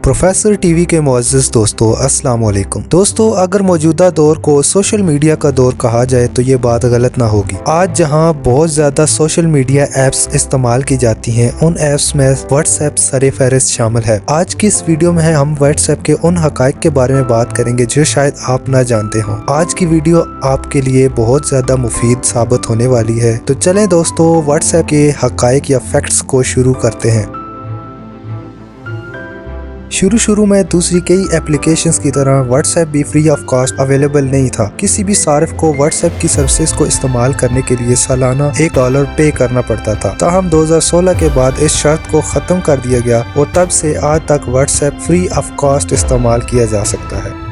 Professor TV के मुअज़्ज़िज़ दोस्तों, अस्सलाम वालेकुम। दोस्तों, अगर मौजूदा दौर को सोशल मीडिया का दौर कहा जाए तो ये बात गलत ना होगी। आज जहां बहुत ज़्यादा सोशल मीडिया ऐप्स इस्तेमाल की जाती हैं, उन ऐप्स में व्हाट्सएप सर-ए-फ़हरिस्त शामिल है। आज की इस वीडियो में हम व्हाट्सएप के उन हक़ाइक़ के बारे में बात करेंगे जो शायद आप ना जानते हों। आज की वीडियो आपके लिए बहुत ज़्यादा मुफीद साबित होने वाली है। तो चलें दोस्तों, व्हाट्सएप के हक़ाइक़ या फैक्ट्स को शुरू करते हैं। शुरू में दूसरी कई एप्लीकेशंस की तरह व्हाट्सएप भी फ्री ऑफ कॉस्ट अवेलेबल नहीं था। किसी भी सारिफ को व्हाट्सएप की सर्विसेज को इस्तेमाल करने के लिए सालाना $1 पे करना पड़ता था। ताहम 2016 के बाद इस शर्त को ख़त्म कर दिया गया और तब से आज तक व्हाट्सएप फ्री ऑफ कॉस्ट इस्तेमाल किया जा सकता है।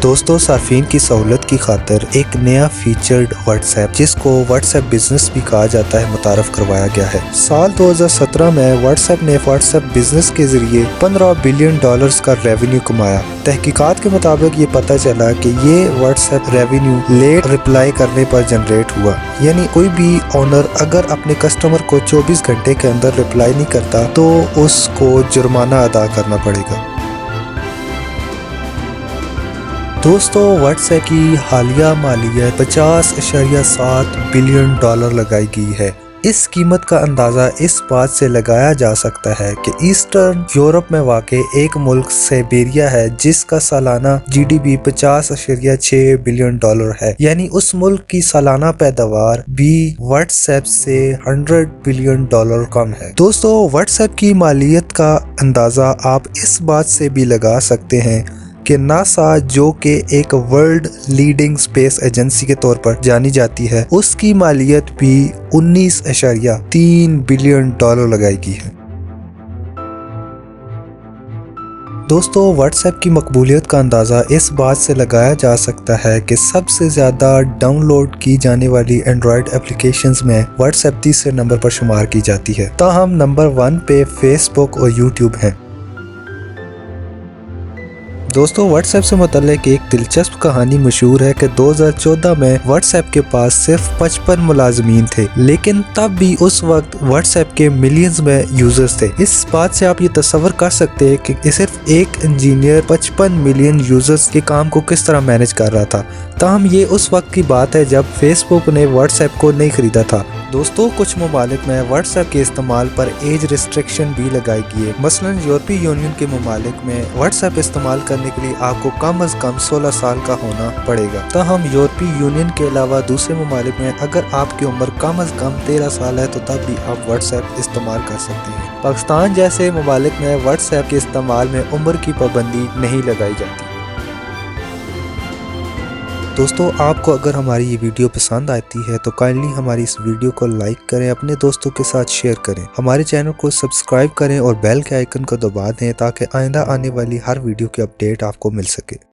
दोस्तों, सार्फिन की सहूलत की खातिर एक नया फीचर्ड व्हाट्सएप, जिसको व्हाट्सएप बिजनेस भी कहा जाता है, मुतारफ करवाया गया है। साल 2017 में व्हाट्सएप ने व्हाट्सएप बिजनेस के जरिए $15 बिलियन का रेवेन्यू कमाया। तहकीकात के मुताबिक ये पता चला कि ये व्हाट्सएप रेवेन्यू लेट रिप्लाई करने पर जनरेट हुआ, यानी कोई भी ओनर अगर अपने कस्टमर को 24 घंटे के अंदर रिप्लाई नहीं करता तो उसको जुर्माना अदा करना पड़ेगा। दोस्तों, व्हाट्सएप की हालिया मालियत $50.7 बिलियन लगाई गई है। इस कीमत का अंदाज़ा इस बात से लगाया जा सकता है कि ईस्टर्न यूरोप में वाक़े एक मुल्क साइबेरिया है, जिसका सालाना GDP $50.6 बिलियन है, यानी उस मुल्क की सालाना पैदावार भी व्हाट्सएप से $100 बिलियन कम है। दोस्तों, व्हाट्सएप की मालियत का अंदाज़ा आप इस बात से भी लगा सकते हैं कि नासा, जो कि एक वर्ल्ड लीडिंग स्पेस एजेंसी के तौर पर जानी जाती है, उसकी मालियत भी $19.3 बिलियन लगाई है। दोस्तों, व्हाट्सएप की मकबूलियत का अंदाज़ा इस बात से लगाया जा सकता है कि सबसे ज़्यादा डाउनलोड की जाने वाली एंड्रॉयड एप्लीकेशंस में व्हाट्सएप तीसरे नंबर पर शुमार की जाती है। ताहम नंबर 1 पे फेसबुक और यूट्यूब हैं। दोस्तों, व्हाट्सएप से मुतल्लिक एक दिलचस्प कहानी मशहूर है कि 2014 में व्हाट्सएप के पास सिर्फ 55 मुलाजमीन थे, लेकिन तब भी उस वक्त व्हाट्सएप के मिलियंस में यूजर्स थे। इस बात से आप ये तस्वर कर सकते हैं कि सिर्फ एक इंजीनियर 55 मिलियन यूजर्स के काम को किस तरह मैनेज कर रहा था। ताहम ये उस वक्त की बात है जब फेसबुक ने व्हाट्सएप को नहीं खरीदा था। दोस्तों, कुछ ममालिक में व्हाट्सएप के इस्तेमाल पर एज रिस्ट्रिक्शन भी लगाई गई है। मसलन यूरोपीय यूनियन के ममालिक में व्हाट्सएप इस्तेमाल करने के लिए आपको कम अज कम 16 साल का होना पड़ेगा। ताहम यूरोपीय यूनियन के अलावा दूसरे ममालिक में अगर आपकी उम्र कम अज कम 13 साल है तो तब भी आप व्हाट्सएप इस्तेमाल कर सकते हैं। पाकिस्तान जैसे ममालिक में व्हाट्सएप के इस्तेमाल में उम्र की पाबंदी नहीं लगाई जाती। दोस्तों, आपको अगर हमारी ये वीडियो पसंद आती है तो काइंडली हमारी इस वीडियो को लाइक करें, अपने दोस्तों के साथ शेयर करें, हमारे चैनल को सब्सक्राइब करें और बेल के आइकन को दबा दें ताकि आइंदा आने वाली हर वीडियो की अपडेट आपको मिल सके।